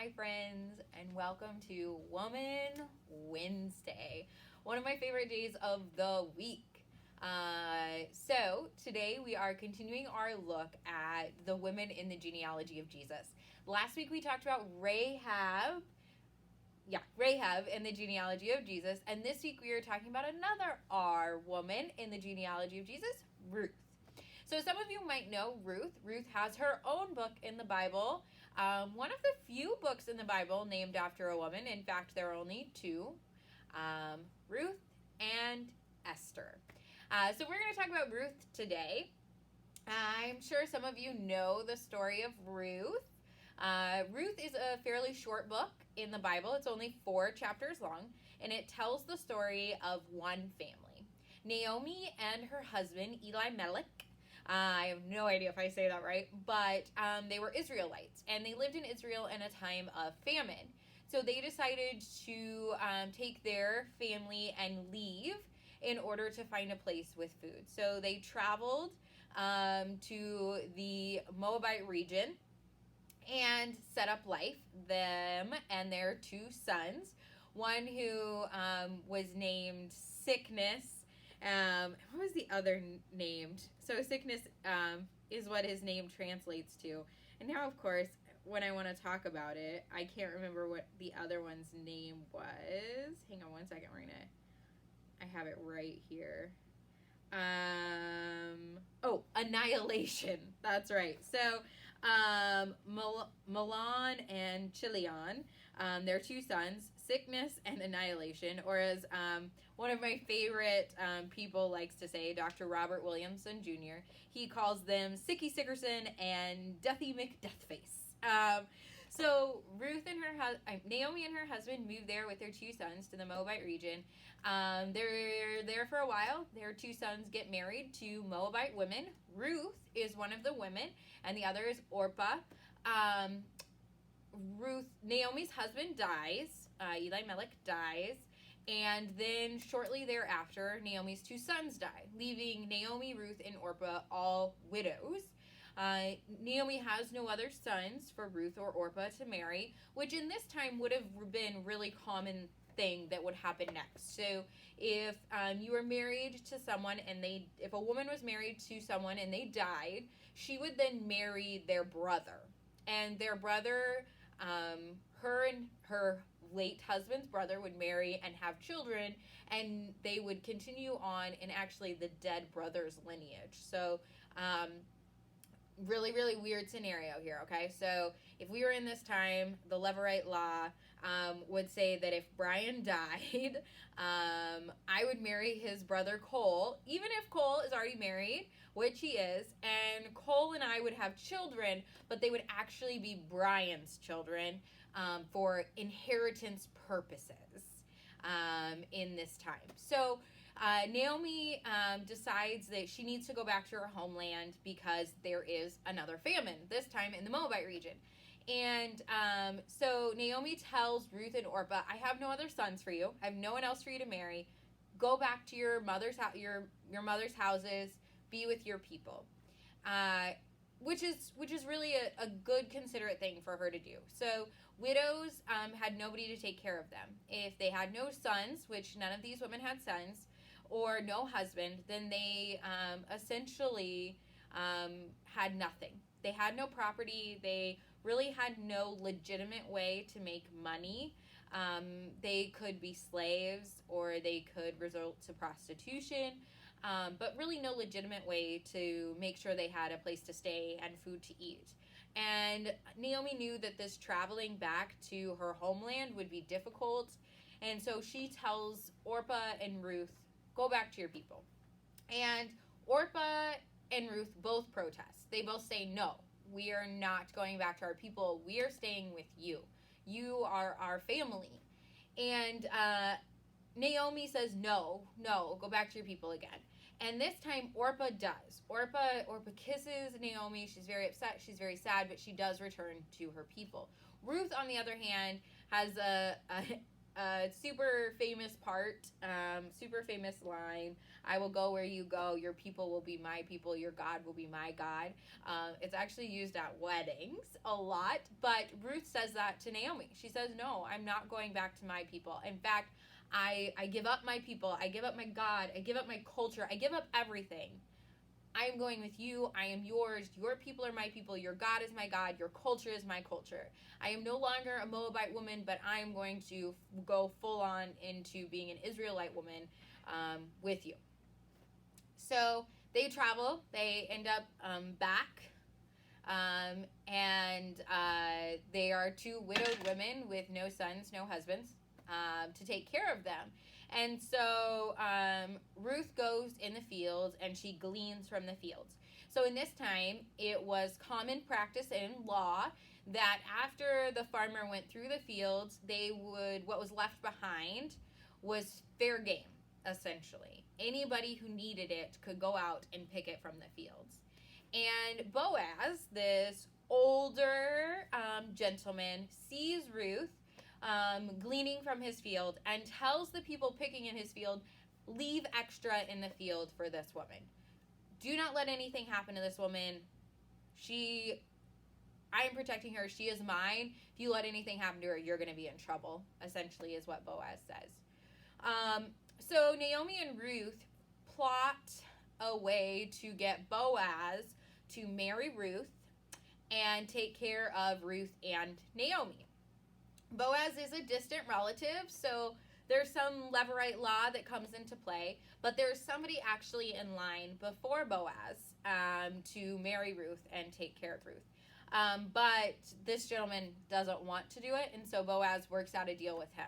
Hi, friends, and welcome to Woman Wednesday, one of my favorite days of the week. So, today we are continuing our look at the women in the genealogy of Jesus. Last week we talked about Rahab and the genealogy of Jesus, and this week we are talking about another R woman in the genealogy of Jesus, Ruth. So some of you might know Ruth. Ruth has her own book in the Bible. One of the few books in the Bible named after a woman. In fact, there are only two, Ruth and Esther. So we're going to talk about Ruth today. I'm sure some of you know the story of Ruth. Ruth is a fairly short book in the Bible. It's only 4 chapters long, and it tells the story of one family. Naomi and her husband, Elimelech. I have no idea if I say that right, but they were Israelites, and they lived in Israel in a time of famine. So they decided to take their family and leave in order to find a place with food. So they traveled to the Moabite region and set up life, them and their 2 sons, one who was named Sickness. What was the other named? So Sickness is what his name translates to. And now, of course, when I want to talk about it, I can't remember what the other one's name was. Hang on one second. I have it right here. Annihilation. That's right. So, Milan and Chilion, their 2 sons, Sickness and Annihilation, or as one of my favorite people likes to say, Dr. Robert Williamson Jr., he calls them Sicky Sickerson and Deathy McDeathface. So Ruth and Naomi and her husband moved there with their 2 sons to the Moabite region. They're there for a while. Their 2 sons get married to Moabite women. Ruth is one of the women, and the other is Orpah. Naomi's husband dies. Elimelech dies. And then shortly thereafter, Naomi's 2 sons die, leaving Naomi, Ruth, and Orpah all widows. Naomi has no other sons for Ruth or Orpah to marry, which in this time would have been really common thing that would happen next. So if you were married to someone if a woman was married to someone and they died, she would then marry their brother. And their brother, her and her late husband's brother would marry and have children, and they would continue on in actually the dead brother's lineage. So, really, really weird scenario here, okay? So if we were in this time, the Levirate law would say that if Brian died, I would marry his brother Cole, even if Cole is already married, which he is, and Cole and I would have children, but they would actually be Brian's children for inheritance purposes in this time. So Naomi decides that she needs to go back to her homeland because there is another famine, this time in the Moabite region. And so Naomi tells Ruth and Orpah, I have no other sons for you. I have no one else for you to marry. Go back to your mother's mother's houses. Be with your people. Which is really a good, considerate thing for her to do. So widows had nobody to take care of them. If they had no sons, which none of these women had sons, or no husband, then they essentially had nothing. They had no property. They really had no legitimate way to make money. They could be slaves, or they could resort to prostitution, but really no legitimate way to make sure they had a place to stay and food to eat. And Naomi knew that this traveling back to her homeland would be difficult, and so she tells Orpah and Ruth, go back to your people. And Orpah and Ruth both protest. They both say, no, we are not going back to our people. We are staying with you. You are our family. And Naomi says, no, go back to your people again. And this time Orpah does. Orpah kisses Naomi. She's very upset. She's very sad, but she does return to her people. Ruth, on the other hand, has super famous part, super famous line. I will go where you go. Your people will be my people. Your God will be my God. It's actually used at weddings a lot, but Ruth says that to Naomi. She says, no, I'm not going back to my people. In fact, I give up my people. I give up my God. I give up my culture. I give up everything. I am going with you. I am yours. Your people are my people. Your God is my God. Your culture is my culture. I am no longer a Moabite woman, but I am going to go full on into being an Israelite woman with you. So they travel. They end up back. And they are two widowed women with no sons, no husbands, to take care of them. And so Ruth goes in the fields and she gleans from the fields. So in this time, it was common practice in law that after the farmer went through the fields, what was left behind was fair game, essentially. Anybody who needed it could go out and pick it from the fields. And Boaz, this older gentleman, sees Ruth gleaning from his field and tells the people picking in his field, leave extra in the field for this woman. Do not let anything happen to this woman. I am protecting her. She is mine. If you let anything happen to her, you're going to be in trouble, essentially is what Boaz says. So Naomi and Ruth plot a way to get Boaz to marry Ruth and take care of Ruth and Naomi. Boaz is a distant relative, so there's some Levirate law that comes into play, but there's somebody actually in line before Boaz to marry Ruth and take care of Ruth. But this gentleman doesn't want to do it, and so Boaz works out a deal with him.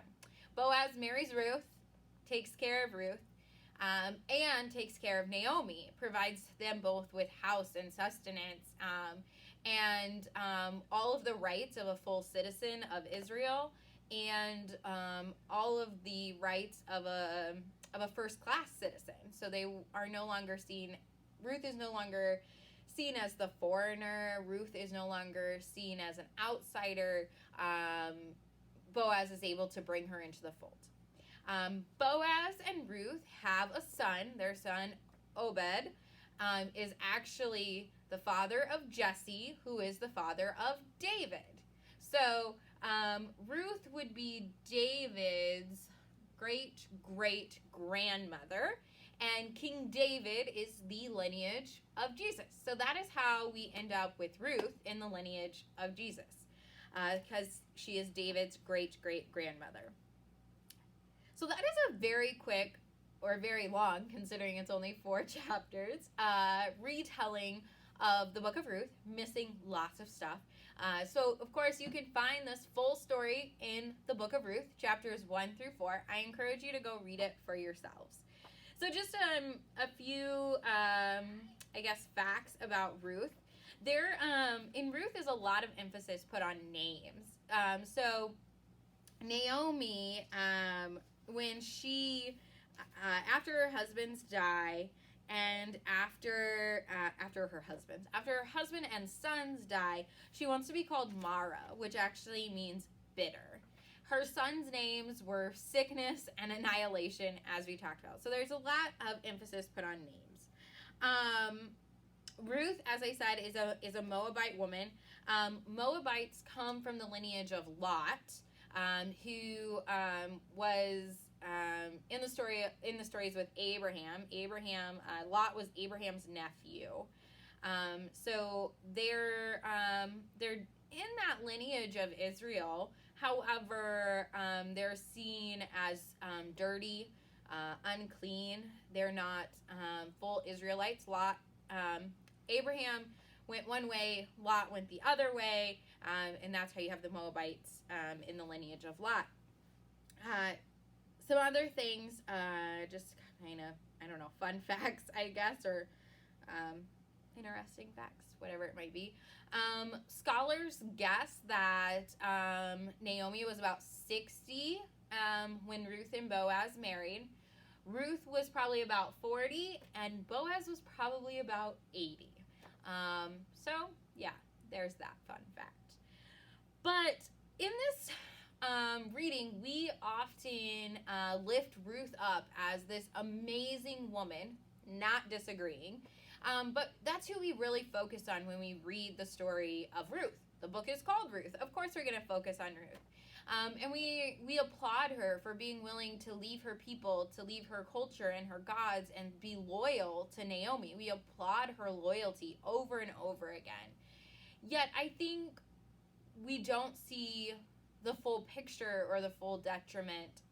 Boaz marries Ruth, takes care of Ruth, and takes care of Naomi, provides them both with house and sustenance, and all of the rights of a full citizen of Israel, and all of the rights of a first-class citizen. So they are no longer seen. Ruth is no longer seen as the foreigner. Ruth is no longer seen as an outsider. Boaz is able to bring her into the fold. Boaz and Ruth have a son. Their son, Obed, is actually the father of Jesse, who is the father of David. So Ruth would be David's great-great-grandmother, and King David is the lineage of Jesus. So that is how we end up with Ruth in the lineage of Jesus, because she is David's great-great-grandmother. So that is a very quick, or very long, considering it's only 4 chapters, retelling of the book of Ruth, missing lots of stuff. So, of course, you can find this full story in the book of Ruth, chapters 1 through 4. I encourage you to go read it for yourselves. So just a few, facts about Ruth. In Ruth is a lot of emphasis put on names. So Naomi, when she, after her husbands die, and after her husband and sons die, she wants to be called Mara, which actually means bitter. Her sons' names were Sickness and Annihilation, as we talked about. So there's a lot of emphasis put on names. Ruth, as I said, is a Moabite woman. Moabites come from the lineage of Lot, who was in the stories with Abraham. Lot was Abraham's nephew. So they're in that lineage of Israel. However, they're seen as dirty, unclean. They're not full Israelites. Abraham went one way, Lot went the other way, and that's how you have the Moabites in the lineage of Lot. Some other things, just kind of, fun facts, I guess, or interesting facts, whatever it might be. Scholars guess that Naomi was about 60 when Ruth and Boaz married. Ruth was probably about 40, and Boaz was probably about 80. So, yeah, there's that fun fact. But in this reading, we often lift Ruth up as this amazing woman, not disagreeing. But that's who we really focus on when we read the story of Ruth. The book is called Ruth. Of course, we're going to focus on Ruth. And we applaud her for being willing to leave her people, to leave her culture and her gods, and be loyal to Naomi. We applaud her loyalty over and over again. Yet, I think we don't see the full picture or the full detriment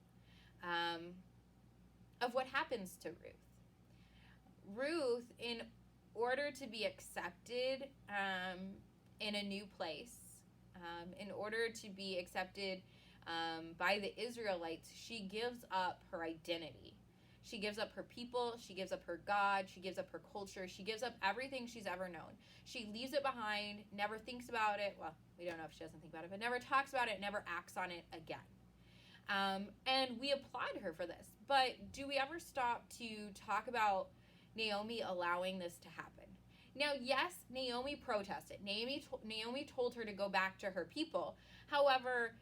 of what happens to Ruth. Ruth, in order to be accepted in a new place, in order to be accepted by the Israelites, she gives up her identity. She gives up her people, she gives up her God, she gives up her culture, she gives up everything she's ever known. She leaves it behind, never thinks about it. Well, we don't know if she doesn't think about it, but never talks about it, never acts on it again. And we applaud her for this. But do we ever stop to talk about Naomi allowing this to happen? Now, yes, Naomi protested. Naomi told her to go back to her people. However,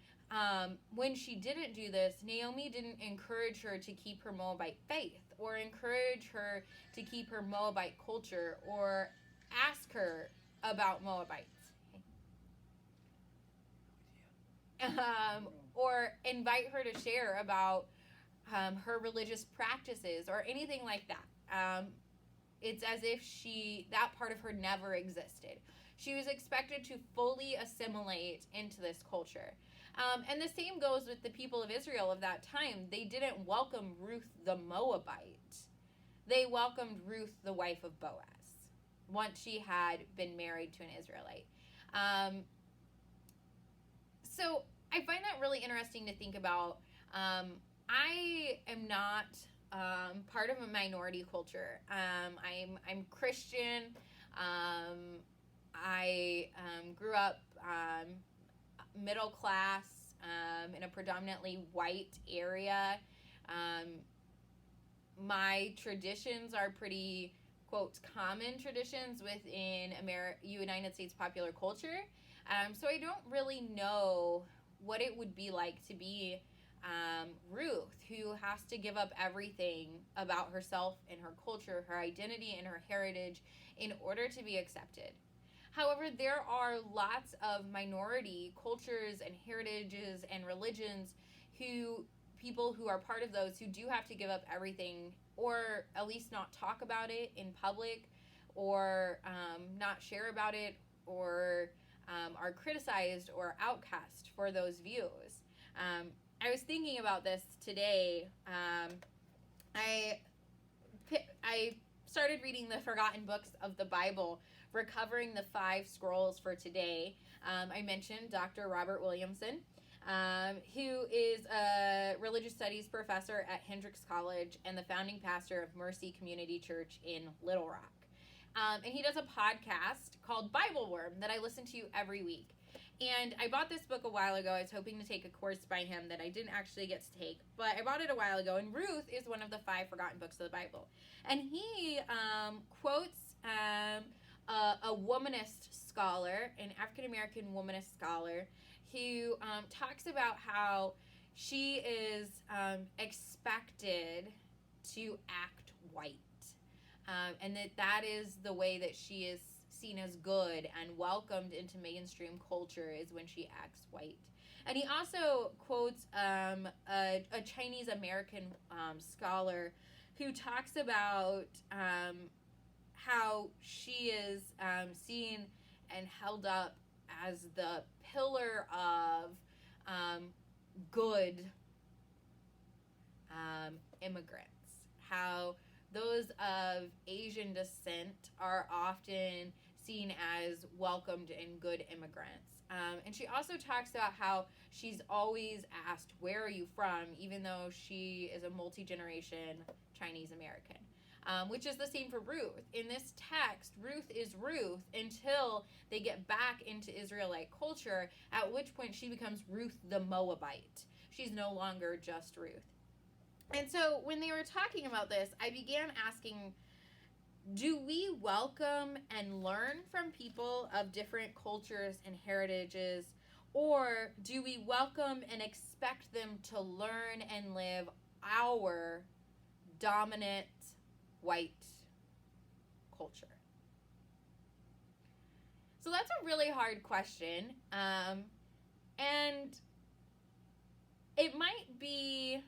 when she didn't do this, Naomi didn't encourage her to keep her Moabite faith, or encourage her to keep her Moabite culture, or ask her about Moabites. Or invite her to share about her religious practices or anything like that. It's as if that part of her never existed. She was expected to fully assimilate into this culture. And the same goes with the people of Israel of that time. They didn't welcome Ruth the Moabite. They welcomed Ruth, the wife of Boaz, once she had been married to an Israelite. So I find that really interesting to think about. I am not part of a minority culture. I'm Christian. I grew up middle class in a predominantly white area. My traditions are pretty, quote, common traditions within United States popular culture. So I don't really know what it would be like to be Ruth, who has to give up everything about herself and her culture, her identity and her heritage in order to be accepted. However, there are lots of minority cultures and heritages and religions people who are part of those who do have to give up everything, or at least not talk about it in public, or not share about it, or are criticized or outcast for those views. I was thinking about this today. I started reading the Forgotten Books of the Bible, recovering the 5 scrolls for today. I mentioned Dr. Robert Williamson, who is a religious studies professor at Hendrix College and the founding pastor of Mercy Community Church in Little Rock. And he does a podcast called Bible Worm that I listen to every week. And I bought this book a while ago. I was hoping to take a course by him that I didn't actually get to take, but I bought it a while ago. And Ruth is one of the 5 forgotten books of the Bible. And he quotes a womanist scholar, an African-American womanist scholar, who talks about how she is expected to act white. And that is the way that she is seen as good and welcomed into mainstream culture, is when she acts white. And he also quotes a Chinese American scholar who talks about how she is seen and held up as the pillar of good immigrants. How those of Asian descent are often seen as welcomed and good immigrants. And she also talks about how she's always asked, where are you from, even though she is a multi-generation Chinese American. Which is the same for Ruth. In this text, Ruth is Ruth until they get back into Israelite culture, at which point she becomes Ruth the Moabite. She's no longer just Ruth. And so when they were talking about this, I began asking, do we welcome and learn from people of different cultures and heritages, Or do we welcome and expect them to learn and live our dominant white culture? So that's a really hard question. And it might be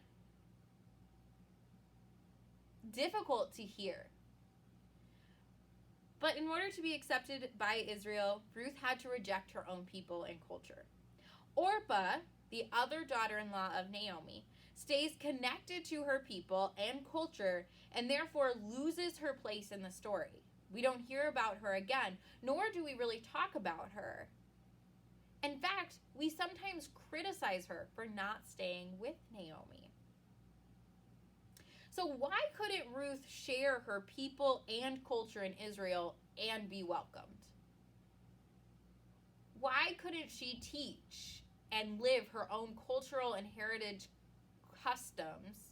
difficult to hear. But in order to be accepted by Israel, Ruth had to reject her own people and culture. Orpah, the other daughter-in-law of Naomi, stays connected to her people and culture and therefore loses her place in the story. We don't hear about her again, nor do we really talk about her. In fact, we sometimes criticize her for not staying with Naomi. So why couldn't Ruth share her people and culture in Israel and be welcomed? Why couldn't she teach and live her own cultural and heritage customs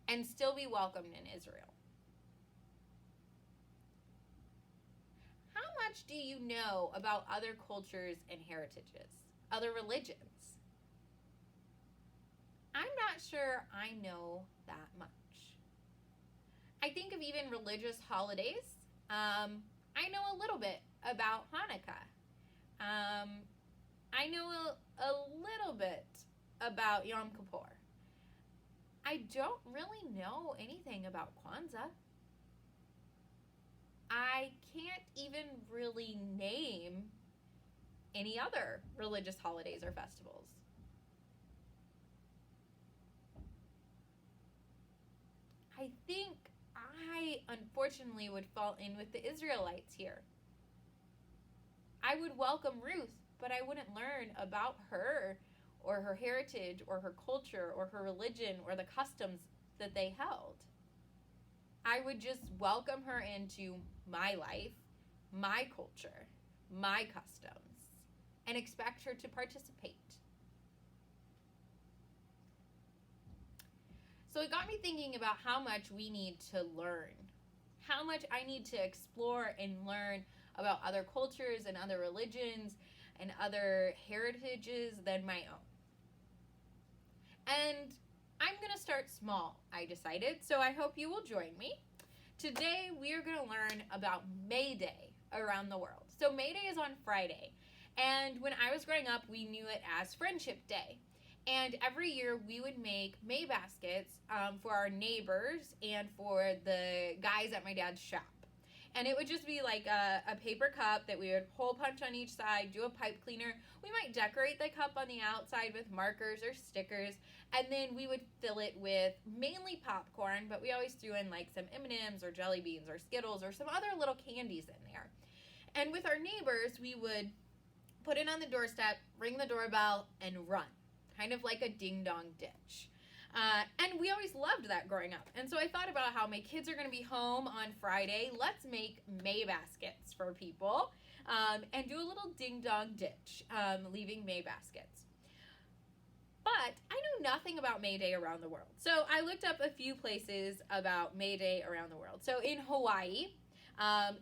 and still be welcomed in Israel? How much do you know about other cultures and heritages, other religions? I'm not sure I know that much. I think of even religious holidays. I know a little bit about Hanukkah. I know a little bit about Yom Kippur. I don't really know anything about Kwanzaa. I can't even really name any other religious holidays or festivals. I think I, unfortunately, would fall in with the Israelites here. I would welcome Ruth, but I wouldn't learn about her or her heritage or her culture or her religion or the customs that they held. I would just welcome her into my life, my culture, my customs, and expect her to participate. So it got me thinking about how much we need to learn, how much I need to explore and learn about other cultures and other religions and other heritages than my own. And I'm going to start small, I decided, so I hope you will join me. Today we are going to learn about May Day around the world. So May Day is on Friday, and when I was growing up, we knew it as Friendship Day. And every year we would make May baskets for our neighbors and for the guys at my dad's shop. And it would just be like a paper cup that we would hole punch on each side, do a pipe cleaner. We might decorate the cup on the outside with markers or stickers, and then we would fill it with mainly popcorn, but we always threw in like some M&Ms or jelly beans or Skittles or some other little candies in there. And with our neighbors, we would put it on the doorstep, ring the doorbell, and run. Kind of like a ding-dong ditch. And we always loved that growing up. And so I thought about how my kids are going to be home on Friday. Let's make May baskets for people and do a little ding-dong ditch, leaving May baskets. But I know nothing about May Day around the world. So I looked up a few places about May Day around the world. So in Hawaii,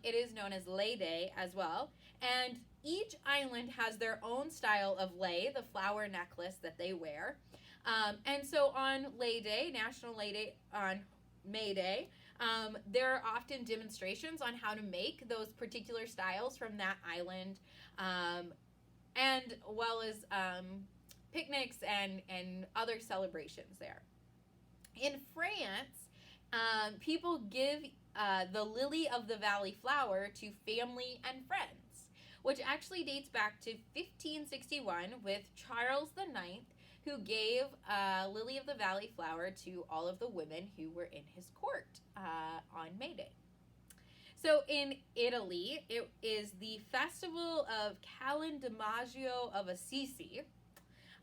it is known as Lei Day as well. And each island has their own style of lei, the flower necklace that they wear. And so on Lei Day, National Lei Day, on May Day, there are often demonstrations on how to make those particular styles from that island, and well as picnics and other celebrations there. In France, people give the lily of the valley flower to family and friends, which actually dates back to 1561 with Charles IX, who gave lily of the valley flower to all of the women who were in his court on May Day. So in Italy, it is the festival of Calendimaggio of Assisi.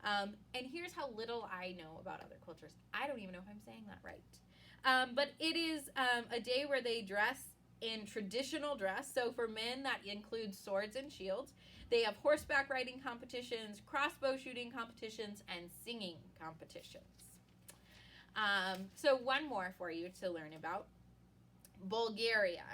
And here's how little I know about other cultures. I don't even know if I'm saying that right. But it is a day where they dress in traditional dress. So for men, that includes swords and shields. They have horseback riding competitions, crossbow shooting competitions, and singing competitions. So one more for you to learn about. Bulgaria.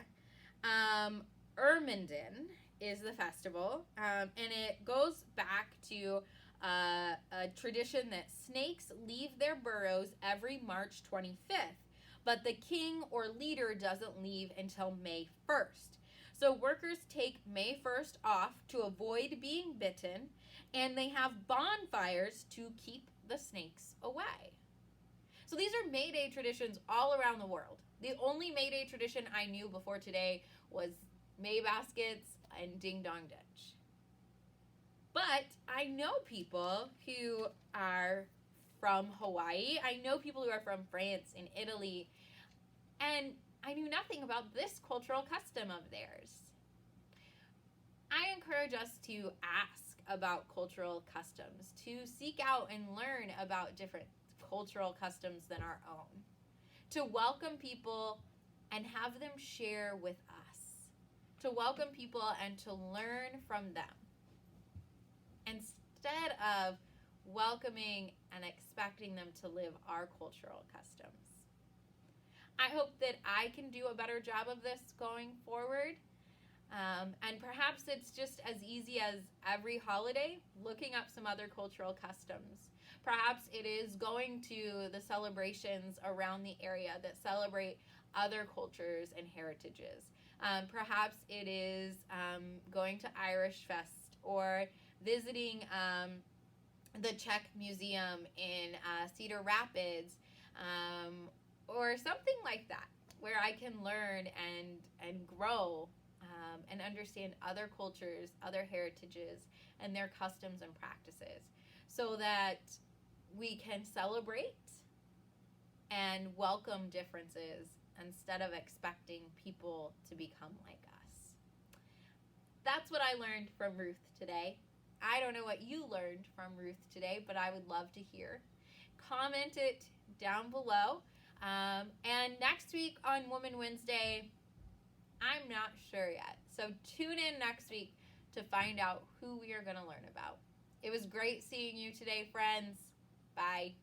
Ermendin is the festival, and it goes back to a tradition that snakes leave their burrows every March 25th, but the king or leader doesn't leave until May 1st. So workers take May 1st off to avoid being bitten, and they have bonfires to keep the snakes away. So these are May Day traditions all around the world. The only May Day tradition I knew before today was May baskets and Ding Dong Ditch. But I know people who are from Hawaii. I know people who are from France and Italy. And I knew nothing about this cultural custom of theirs. I encourage us to ask about cultural customs, to seek out and learn about different cultural customs than our own, to welcome people and have them share with us, to welcome people and to learn from them, instead of welcoming and expecting them to live our cultural customs. I hope that I can do a better job of this going forward. And perhaps it's just as easy as every holiday looking up some other cultural customs. Perhaps it is going to the celebrations around the area that celebrate other cultures and heritages. Perhaps it is going to Irish Fest or visiting the Czech Museum in Cedar Rapids, or something like that, where I can learn and grow and understand other cultures, other heritages, and their customs and practices, so that we can celebrate and welcome differences instead of expecting people to become like us. That's what I learned from Ruth today. I don't know what you learned from Ruth today, but I would love to hear. Comment it down below. And next week on Woman Wednesday, I'm not sure yet. So tune in next week to find out who we are going to learn about. It was great seeing you today, friends. Bye.